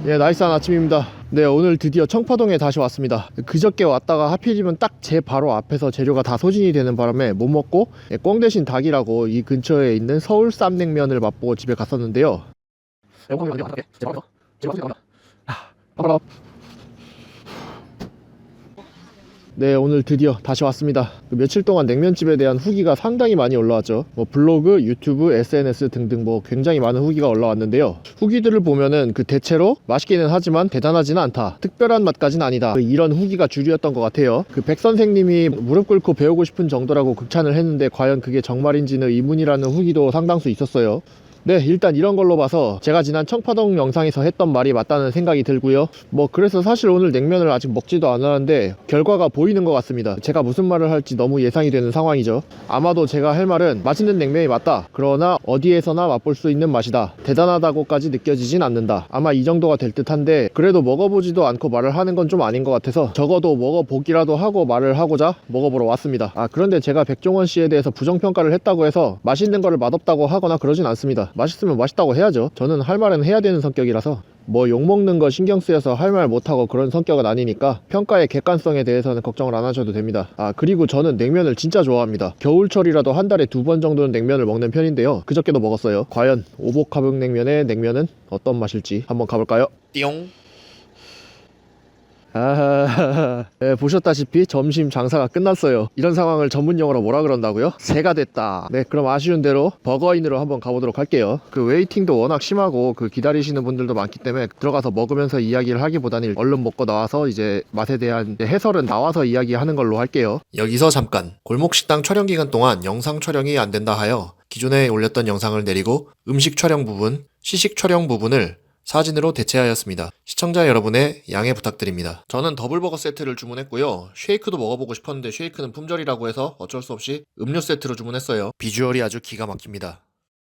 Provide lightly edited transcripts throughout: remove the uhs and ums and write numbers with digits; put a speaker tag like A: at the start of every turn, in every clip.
A: 예, 나이스한 아침입니다. 네, 오늘 드디어 청파동에 다시 왔습니다. 그저께 왔다가 하필이면 딱 제 바로 앞에서 재료가 다 소진이 되는 바람에 못 먹고 꽁 대신 닭이라고 이 근처에 있는 서울 쌈냉면을 맛보고 집에 갔었는데요. 네, 오늘 드디어 다시 왔습니다. 며칠 동안 냉면집에 대한 후기가 상당히 많이 올라왔죠. 블로그, 유튜브, SNS 등등 굉장히 많은 후기가 올라왔는데요. 후기들을 보면은 대체로 맛있기는 하지만 대단하지는 않다, 특별한 맛까지는 아니다, 이런 후기가 주류였던 것 같아요. 백 선생님이 무릎 꿇고 배우고 싶은 정도라고 극찬을 했는데 과연 그게 정말인지는 의문이라는 후기도 상당수 있었어요. 네, 일단 이런 걸로 봐서 제가 지난 청파동 영상에서 했던 말이 맞다는 생각이 들고요. 그래서 사실 오늘 냉면을 아직 먹지도 않았는데 결과가 보이는 것 같습니다. 제가 무슨 말을 할지 너무 예상이 되는 상황이죠. 아마도 제가 할 말은 맛있는 냉면이 맞다, 그러나 어디에서나 맛볼 수 있는 맛이다, 대단하다고까지 느껴지진 않는다, 아마 이 정도가 될 듯한데, 그래도 먹어보지도 않고 말을 하는 건 좀 아닌 것 같아서 적어도 먹어보기라도 하고 말을 하고자 먹어보러 왔습니다. 그런데 제가 백종원 씨에 대해서 부정평가를 했다고 해서 맛있는 거를 맛없다고 하거나 그러진 않습니다. 맛있으면 맛있다고 해야죠. 저는 할 말은 해야 되는 성격이라서 욕먹는 거 신경 쓰여서 할 말 못하고 그런 성격은 아니니까 평가의 객관성에 대해서는 걱정을 안 하셔도 됩니다. 그리고 저는 냉면을 진짜 좋아합니다. 겨울철이라도 한 달에 2번 정도는 냉면을 먹는 편인데요. 그저께도 먹었어요. 과연 오복화백냉면의 냉면은 어떤 맛일지 한번 가볼까요? 띠용. 네, 보셨다시피 점심 장사가 끝났어요. 이런 상황을 전문용어로 뭐라 그런다고요? 새가 됐다. 네, 그럼 아쉬운 대로 버거인으로 한번 가보도록 할게요. 웨이팅도 워낙 심하고 기다리시는 분들도 많기 때문에 들어가서 먹으면서 이야기를 하기보다는 얼른 먹고 나와서 이제 맛에 대한 해설은 나와서 이야기하는 걸로 할게요. 여기서 잠깐, 골목식당 촬영 기간 동안 영상 촬영이 안 된다 하여 기존에 올렸던 영상을 내리고 음식 촬영 부분, 시식 촬영 부분을 사진으로 대체하였습니다. 시청자 여러분의 양해 부탁드립니다. 저는 더블버거 세트를 주문했고요. 쉐이크도 먹어보고 싶었는데 쉐이크는 품절이라고 해서 어쩔 수 없이 음료 세트로 주문했어요. 비주얼이 아주 기가 막힙니다.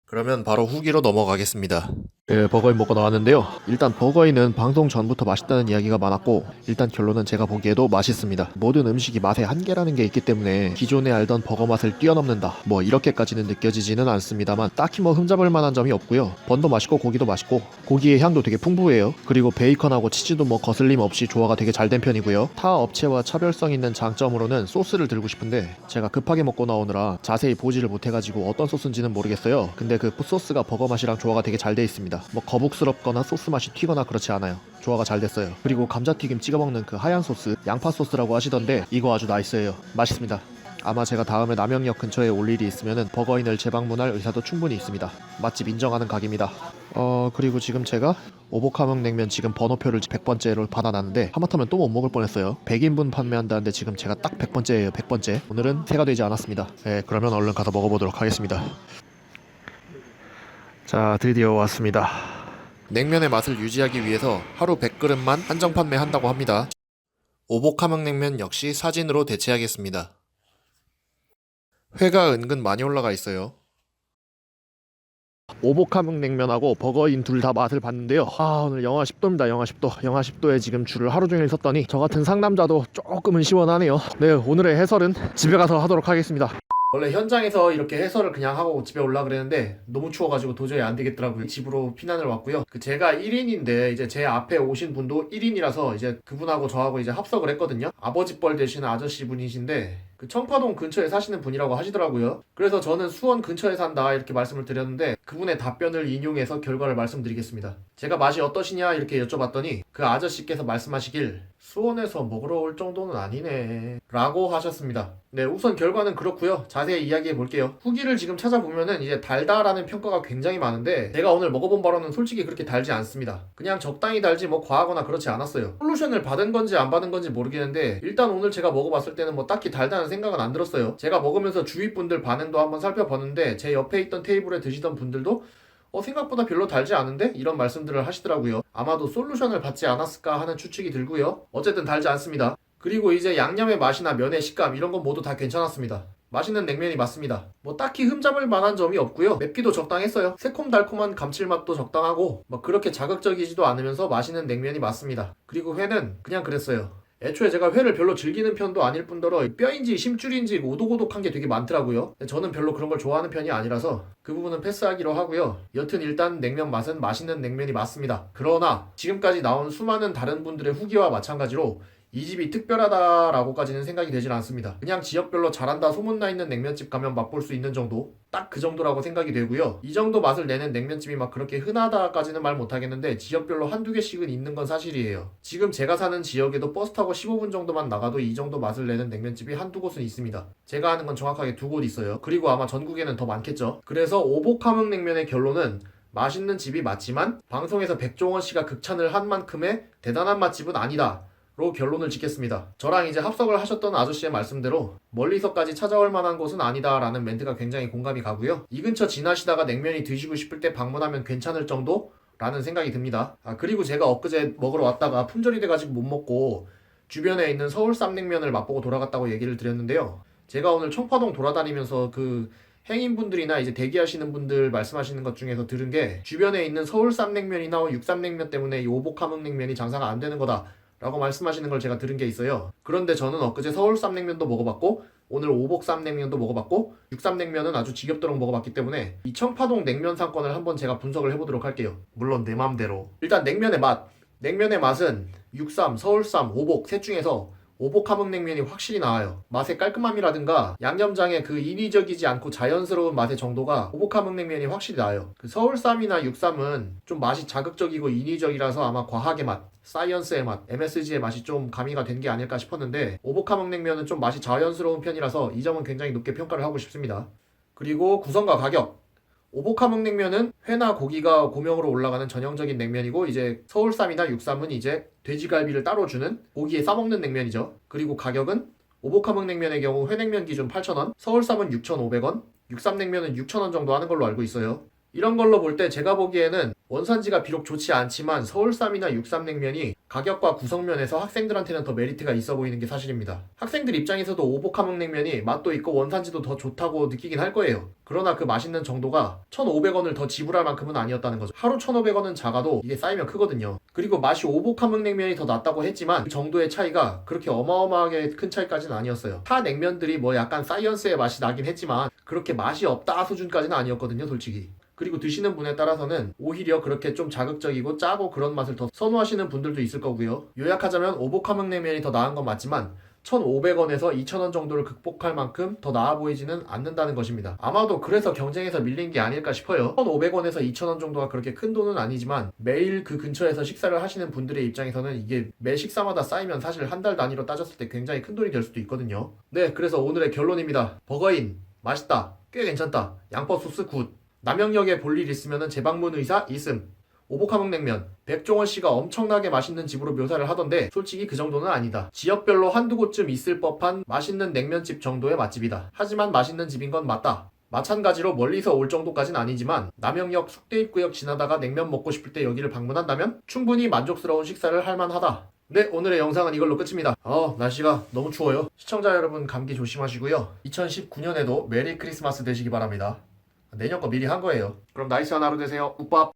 A: 그러면 바로 후기로 넘어가겠습니다. 예, 버거인 먹고 나왔는데요. 일단 버거인은 방송 전부터 맛있다는 이야기가 많았고, 일단 결론은 제가 보기에도 맛있습니다. 모든 음식이 맛의 한계라는 게 있기 때문에 기존에 알던 버거 맛을 뛰어넘는다, 이렇게까지는 느껴지지는 않습니다만 딱히 흠잡을 만한 점이 없고요. 번도 맛있고 고기도 맛있고 고기의 향도 되게 풍부해요. 그리고 베이컨하고 치즈도 거슬림 없이 조화가 되게 잘 된 편이고요. 타 업체와 차별성 있는 장점으로는 소스를 들고 싶은데 제가 급하게 먹고 나오느라 자세히 보지를 못해가지고 어떤 소스인지는 모르겠어요. 근데 소스가 버거 맛이랑 조화가 되게 잘 돼 있습니다. 거북스럽거나 소스 맛이 튀거나 그렇지 않아요. 조화가 잘 됐어요. 그리고 감자튀김 찍어 먹는 하얀 소스, 양파 소스라고 하시던데 이거 아주 나이스해요. 맛있습니다. 아마 제가 다음에 남영역 근처에 올 일이 있으면은 버거인을 재방문할 의사도 충분히 있습니다. 맛집 인정하는 가게입니다. 그리고 지금 제가 오복함흥냉면 지금 번호표를 100번째로 받아놨는데 하마터면 또 못 먹을 뻔했어요. 100인분 판매한다는데 지금 제가 딱 100번째예요. 100번째. 오늘은 새가 되지 않았습니다. 네, 그러면 얼른 가서 먹어보도록 하겠습니다. 자, 드디어 왔습니다. 냉면의 맛을 유지하기 위해서 하루 100그릇만 한정 판매한다고 합니다. 오복함흥냉면 역시 사진으로 대체하겠습니다. 회가 은근 많이 올라가 있어요. 오복함흥냉면하고 버거인 둘 다 맛을 봤는데요. 오늘 영하 10도입니다. 영하 10도. 영하 10도에 지금 줄을 하루 종일 섰더니 저 같은 상남자도 조금은 시원하네요. 네, 오늘의 해설은 집에 가서 하도록 하겠습니다. 원래 현장에서 이렇게 해설을 그냥 하고 집에 올라 그랬는데 너무 추워가지고 도저히 안 되겠더라고요. 집으로 피난을 왔고요. 제가 1인인데 이제 제 앞에 오신 분도 1인이라서 이제 그분하고 저하고 이제 합석을 했거든요. 아버지 뻘 되시는 아저씨 분이신데 청파동 근처에 사시는 분이라고 하시더라고요. 그래서 저는 수원 근처에 산다 이렇게 말씀을 드렸는데 그분의 답변을 인용해서 결과를 말씀드리겠습니다. 제가 맛이 어떠시냐 이렇게 여쭤봤더니 그 아저씨께서 말씀하시길 수원에서 먹으러 올 정도는 아니네 라고 하셨습니다. 네, 우선 결과는 그렇고요. 자세히 이야기해 볼게요. 후기를 지금 찾아보면은 이제 달다라는 평가가 굉장히 많은데 제가 오늘 먹어본 바로는 솔직히 그렇게 달지 않습니다. 그냥 적당히 달지 과하거나 그렇지 않았어요. 솔루션을 받은 건지 안 받은 건지 모르겠는데 일단 오늘 제가 먹어봤을 때는 딱히 달다는 생각은 안 들었어요. 제가 먹으면서 주위 분들 반응도 한번 살펴봤는데 제 옆에 있던 테이블에 드시던 분들도 생각보다 별로 달지 않은데? 이런 말씀들을 하시더라고요. 아마도 솔루션을 받지 않았을까 하는 추측이 들고요. 어쨌든 달지 않습니다. 그리고 이제 양념의 맛이나 면의 식감 이런 건 모두 다 괜찮았습니다. 맛있는 냉면이 맞습니다. 딱히 흠잡을 만한 점이 없고요. 맵기도 적당했어요. 새콤달콤한 감칠맛도 적당하고 그렇게 자극적이지도 않으면서 맛있는 냉면이 맞습니다. 그리고 회는 그냥 그랬어요. 애초에 제가 회를 별로 즐기는 편도 아닐 뿐더러 뼈인지 심줄인지 오독오독한 게 되게 많더라고요. 저는 별로 그런 걸 좋아하는 편이 아니라서 그 부분은 패스하기로 하고요. 여튼 일단 냉면 맛은 맛있는 냉면이 맞습니다. 그러나 지금까지 나온 수많은 다른 분들의 후기와 마찬가지로 이 집이 특별하다라고까지는 생각이 되질 않습니다. 그냥 지역별로 잘한다 소문나 있는 냉면집 가면 맛볼 수 있는 정도? 딱 그 정도라고 생각이 되고요. 이 정도 맛을 내는 냉면집이 막 그렇게 흔하다까지는 말 못하겠는데 지역별로 한두 개씩은 있는 건 사실이에요. 지금 제가 사는 지역에도 버스 타고 15분 정도만 나가도 이 정도 맛을 내는 냉면집이 한두 곳은 있습니다. 제가 아는 건 정확하게 두 곳 있어요. 그리고 아마 전국에는 더 많겠죠. 그래서 오복함흥냉면의 결론은 맛있는 집이 맞지만 방송에서 백종원 씨가 극찬을 한 만큼의 대단한 맛집은 아니다 로 결론을 짓겠습니다. 저랑 이제 합석을 하셨던 아저씨의 말씀대로 멀리서까지 찾아올 만한 곳은 아니다 라는 멘트가 굉장히 공감이 가고요. 이 근처 지나시다가 냉면이 드시고 싶을 때 방문하면 괜찮을 정도? 라는 생각이 듭니다. 그리고 제가 엊그제 먹으러 왔다가 품절이 돼가지고 못 먹고 주변에 있는 서울 쌈냉면을 맛보고 돌아갔다고 얘기를 드렸는데요. 제가 오늘 청파동 돌아다니면서 그 행인분들이나 이제 대기하시는 분들 말씀하시는 것 중에서 들은 게 주변에 있는 서울 쌈냉면이나 육쌈냉면 때문에 이 오복함흥냉면이 장사가 안 되는 거다 라고 말씀하시는 걸 제가 들은 게 있어요. 그런데 저는 엊그제 서울 쌈냉면도 먹어봤고 오늘 오복 쌈냉면도 먹어봤고 육쌈냉면은 아주 지겹도록 먹어봤기 때문에 이 청파동 냉면 상권을 한번 제가 분석을 해보도록 할게요. 물론 내 맘대로. 일단 냉면의 맛. 냉면의 맛은 육쌈, 서울쌈, 오복 셋 중에서 오복 함흥냉면이 확실히 나아요. 맛의 깔끔함이라든가 양념장의 그 인위적이지 않고 자연스러운 맛의 정도가 오복 함흥냉면이 확실히 나아요. 그 서울쌈이나 육쌈은 좀 맛이 자극적이고 인위적이라서 아마 과하게 맛, 사이언스의 맛, MSG의 맛이 좀 가미가 된 게 아닐까 싶었는데 오복 함흥냉면은 좀 맛이 자연스러운 편이라서 이 점은 굉장히 높게 평가를 하고 싶습니다. 그리고 구성과 가격. 오복함흥냉면은 회나 고기가 고명으로 올라가는 전형적인 냉면이고 이제 서울쌈이나 육쌈은 이제 돼지갈비를 따로 주는 고기에 싸먹는 냉면이죠. 그리고 가격은 오복함흥냉면의 경우 회냉면 기준 8,000원, 서울쌈은 6,500원, 육쌈냉면은 6,000원 정도 하는 걸로 알고 있어요. 이런 걸로 볼 때 제가 보기에는 원산지가 비록 좋지 않지만 서울쌈이나 육쌈냉면이 가격과 구성면에서 학생들한테는 더 메리트가 있어 보이는 게 사실입니다. 학생들 입장에서도 오복함흥냉면이 맛도 있고 원산지도 더 좋다고 느끼긴 할 거예요. 그러나 그 맛있는 정도가 1,500원을 더 지불할 만큼은 아니었다는 거죠. 하루 1,500원은 작아도 이게 쌓이면 크거든요. 그리고 맛이 오복함흥냉면이 더 낫다고 했지만 그 정도의 차이가 그렇게 어마어마하게 큰 차이까지는 아니었어요. 타 냉면들이 뭐 약간 사이언스의 맛이 나긴 했지만 그렇게 맛이 없다 수준까지는 아니었거든요, 솔직히. 그리고 드시는 분에 따라서는 오히려 그렇게 좀 자극적이고 짜고 그런 맛을 더 선호하시는 분들도 있을 거고요. 요약하자면 오복함흥냉면이 더 나은 건 맞지만 1,500원에서 2,000원 정도를 극복할 만큼 더 나아 보이지는 않는다는 것입니다. 아마도 그래서 경쟁에서 밀린 게 아닐까 싶어요. 1,500원에서 2,000원 정도가 그렇게 큰 돈은 아니지만 매일 그 근처에서 식사를 하시는 분들의 입장에서는 이게 매 식사마다 쌓이면 사실 한 달 단위로 따졌을 때 굉장히 큰 돈이 될 수도 있거든요. 네, 그래서 오늘의 결론입니다. 버거인 맛있다, 꽤 괜찮다, 양파 소스 굿, 남영역에 볼 일 있으면 재방문 의사 있음. 오복함흥냉면 백종원 씨가 엄청나게 맛있는 집으로 묘사를 하던데 솔직히 그 정도는 아니다. 지역별로 한두 곳쯤 있을 법한 맛있는 냉면집 정도의 맛집이다. 하지만 맛있는 집인 건 맞다. 마찬가지로 멀리서 올 정도까진 아니지만 남영역 숙대입구역 지나다가 냉면 먹고 싶을 때 여기를 방문한다면 충분히 만족스러운 식사를 할 만하다. 네, 오늘의 영상은 이걸로 끝입니다. 날씨가 너무 추워요. 시청자 여러분 감기 조심하시고요. 2019년에도 메리 크리스마스 되시기 바랍니다. 내년 거 미리 한 거예요. 그럼 나이스한 하루 되세요. 우밥.